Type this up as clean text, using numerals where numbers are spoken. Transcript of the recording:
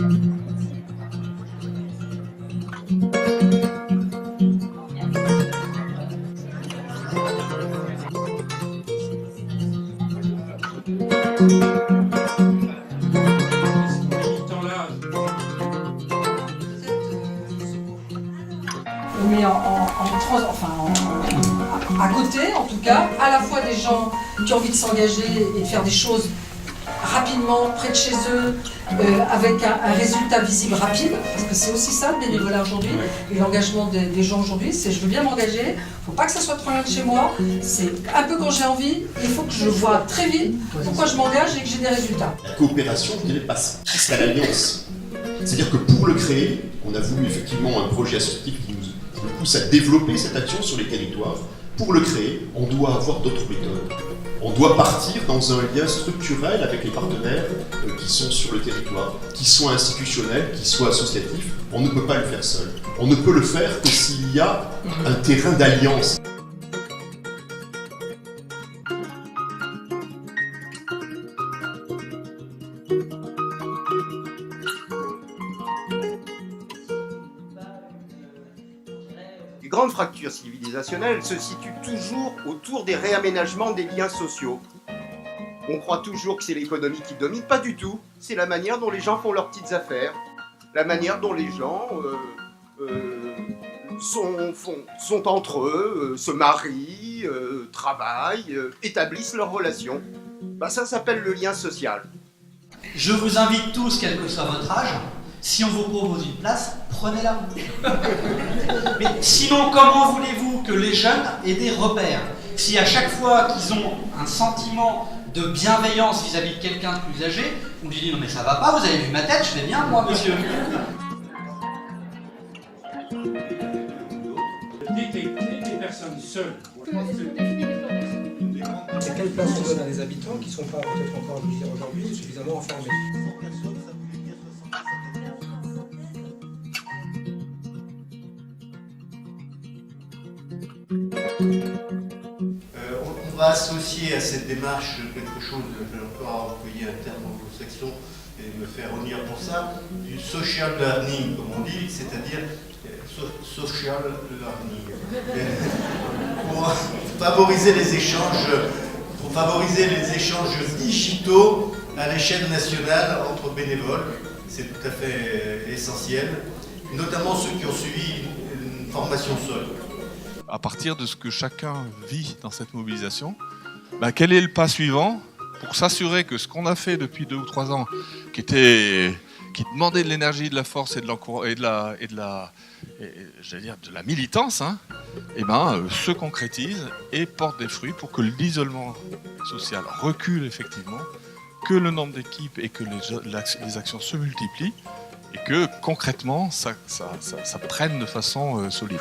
On met à côté, en tout cas, à la fois des gens qui ont envie de s'engager et de faire des choses rapidement, près de chez eux, avec un résultat visible rapide, parce que c'est aussi ça le bénévolat aujourd'hui, et l'engagement des gens aujourd'hui, c'est je veux bien m'engager, il ne faut pas que ça soit trop loin de chez moi, c'est un peu quand j'ai envie, il faut que je vois très vite pourquoi je m'engage et que j'ai des résultats. La coopération, je dirais, passe à l'alliance. C'est-à-dire que pour le créer, on a voulu effectivement un projet associatif qui nous pousse à développer cette action sur les territoires. Pour le créer, on doit avoir d'autres méthodes. On doit partir dans un lien structurel avec les partenaires qui sont sur le territoire, qui soient institutionnels, qui soient associatifs. On ne peut pas le faire seul. On ne peut le faire que s'il y a un terrain d'alliance. Les grandes fractures civilisationnelles se situent toujours autour des réaménagements des liens sociaux. On croit toujours que c'est l'économie qui domine, pas du tout. C'est la manière dont les gens font leurs petites affaires, la manière dont les gens sont entre eux, se marient, travaillent, établissent leurs relations. Ça s'appelle le lien social. Je vous invite tous, quel que soit votre âge, si on vous propose une place, prenez-la. Mais sinon, comment voulez-vous que les jeunes aient des repères? Si à chaque fois qu'ils ont un sentiment de bienveillance vis-à-vis de quelqu'un de plus âgé, on lui dit non mais ça va pas, vous avez vu ma tête, je vais bien moi monsieur. Détecter des personnes seules. Et quelle place on donne à des habitants qui ne sont pas peut-être encore aujourd'hui suffisamment informés? On va associer à cette démarche quelque chose, je vais encore employer un terme anglo-saxon et me faire honneur pour ça, du social learning, comme on dit, c'est-à-dire social learning. Pour favoriser les échanges digitaux à l'échelle nationale entre bénévoles, c'est tout à fait essentiel, notamment ceux qui ont suivi une formation seule. À partir de ce que chacun vit dans cette mobilisation, quel est le pas suivant pour s'assurer que ce qu'on a fait depuis 2 ou 3 ans, qui demandait de l'énergie, de la force et de la militance, se concrétise et porte des fruits pour que l'isolement social recule effectivement, que le nombre d'équipes et que les actions se multiplient et que concrètement ça prenne de façon solide.